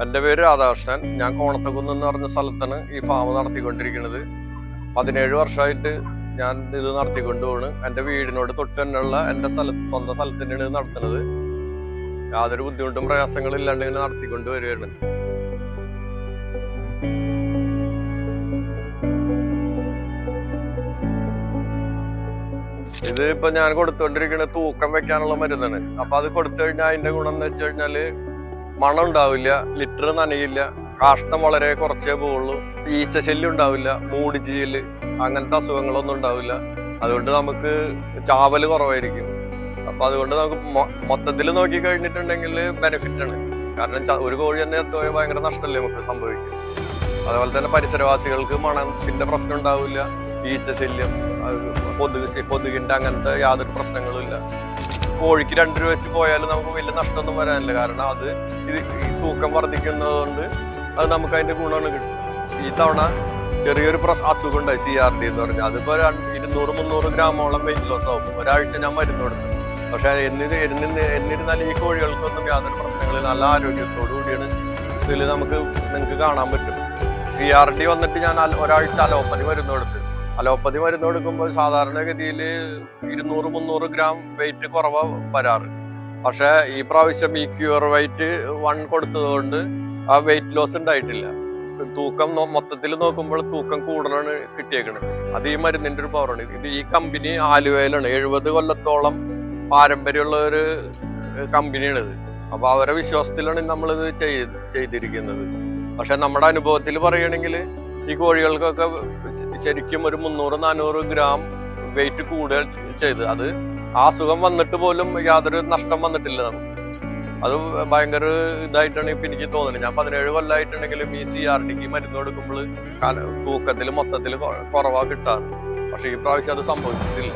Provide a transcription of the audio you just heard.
എൻ്റെ പേര് രാധാകൃഷ്ണൻ. ഞാൻ കോണത്തക്കുന്ന് എന്ന് പറഞ്ഞ സ്ഥലത്താണ് ഈ ഫാം നടത്തിക്കൊണ്ടിരിക്കുന്നത്. 17 വർഷമായിട്ട് ഞാൻ ഇത് നടത്തിക്കൊണ്ടുപോണ്. എൻ്റെ വീടിനോട് തൊട്ട് തന്നെയുള്ള എൻ്റെ സ്വന്തം സ്ഥലത്ത് തന്നെയാണ് ഇത് നടത്തുന്നത്. യാതൊരു ബുദ്ധിമുട്ടും പ്രയാസങ്ങളും ഇല്ലാണ്ട് ഇങ്ങനെ നടത്തിക്കൊണ്ട് വരികയാണ്. ഇത് ഇപ്പൊ ഞാൻ കൊടുത്തുകൊണ്ടിരിക്കുന്നത് തൂക്കം വെക്കാനുള്ള മരുന്നാണ്. അപ്പൊ അത് കൊടുത്തു കഴിഞ്ഞാൽ അതിന്റെ ഗുണം എന്ന് വെച്ച് കഴിഞ്ഞാല് മണം ഉണ്ടാവില്ല, ലിറ്റർ നനയില്ല, കാഷ്ടം വളരെ കുറച്ചേ പോവുള്ളൂ, ഈച്ചശല്യം ഉണ്ടാവില്ല, മൂടിച്ചീല് അങ്ങനത്തെ അസുഖങ്ങളൊന്നും ഉണ്ടാവില്ല. അതുകൊണ്ട് നമുക്ക് ചാവല് കുറവായിരിക്കും. അപ്പൊ അതുകൊണ്ട് നമുക്ക് മൊത്തത്തിൽ നോക്കി കഴിഞ്ഞിട്ടുണ്ടെങ്കിൽ ബെനിഫിറ്റ് ആണ്. കാരണം ഒരു കോഴി തന്നെ എത്തുക ഭയങ്കര നഷ്ടമല്ലേ നമുക്ക് സംഭവിക്കും. അതുപോലെ തന്നെ പരിസരവാസികൾക്ക് മണത്തിന്റെ പ്രശ്നം ഉണ്ടാവില്ല, ഈച്ചശല്യം, കൊതുകിന്റെ അങ്ങനത്തെ യാതൊരു പ്രശ്നങ്ങളും ഇല്ല. കോഴിക്ക് 2 രൂപ വെച്ച് പോയാലും നമുക്ക് വലിയ നഷ്ടമൊന്നും വരാനില്ല. കാരണം അത് ഈ തൂക്കം വർദ്ധിക്കുന്നത് കൊണ്ട് അത് നമുക്ക് അതിന്റെ ഗുണമാണ് കിട്ടും. ഈ തവണ ചെറിയൊരു അസുഖം ഉണ്ടായി, CRD എന്ന് പറഞ്ഞാൽ. അതിപ്പോ 200-300 ഗ്രാമോളം വെയിറ്റ് ലോസ് ആവും. ഒരാഴ്ച ഞാൻ മരുന്ന് കൊടുത്തു. പക്ഷെ എന്നിരുന്നാലും ഈ കോഴികൾക്കൊന്നും യാതൊരു പ്രശ്നങ്ങളില്ല, നല്ല ആരോഗ്യത്തോടു കൂടിയാണ് നിങ്ങൾക്ക് കാണാൻ പറ്റും. CRD വന്നിട്ട് ഞാൻ ഒരാഴ്ച അലോപ്പതി മരുന്ന് കൊടുത്തു. അലോപ്പതി മരുന്ന് കൊടുക്കുമ്പോൾ സാധാരണഗതിയിൽ 200-300 ഗ്രാം വെയിറ്റ് കുറവാ വരാറ്. പക്ഷെ ഈ പ്രാവശ്യം ഈ ക്യൂർ വെയിറ്റ് 1 കൊടുത്തത് കൊണ്ട് ആ വെയിറ്റ് ലോസ് ഉണ്ടായിട്ടില്ല. തൂക്കം മൊത്തത്തിൽ നോക്കുമ്പോൾ തൂക്കം കൂടുതലാണ് കിട്ടിയേക്കുന്നത്. അത് ഈ മരുന്നിന്റെ ഒരു പവറാണ്. ഇത് ഈ കമ്പനി ആലുവയിലാണ്. 70 കൊല്ലത്തോളം പാരമ്പര്യമുള്ള ഒരു കമ്പനിയാണിത്. അപ്പൊ അവരെ വിശ്വാസത്തിലാണ് നമ്മളിത് ചെയ്തിരിക്കുന്നത്. പക്ഷെ നമ്മുടെ അനുഭവത്തിൽ പറയുകയാണെങ്കിൽ ഈ കോഴികൾക്കൊക്കെ ശരിക്കും ഒരു 300-400 ഗ്രാം വെയിറ്റ് കൂടുതൽ ചെയ്ത്, അത് ആ അസുഖം വന്നിട്ട് പോലും യാതൊരു നഷ്ടം വന്നിട്ടില്ല നമുക്ക്. അത് ഭയങ്കര ഇതായിട്ടാണ് ഇപ്പൊ എനിക്ക് തോന്നുന്നത്. ഞാൻ 17 കൊല്ലമായിട്ടുണ്ടെങ്കിലും ഈ CRDക്ക് മരുന്ന് കൊടുക്കുമ്പോൾ തൂക്കത്തിൽ മൊത്തത്തിൽ കുറവാ കിട്ടാറ്. പക്ഷെ ഈ പ്രാവശ്യം അത് സംഭവിച്ചിട്ടില്ല.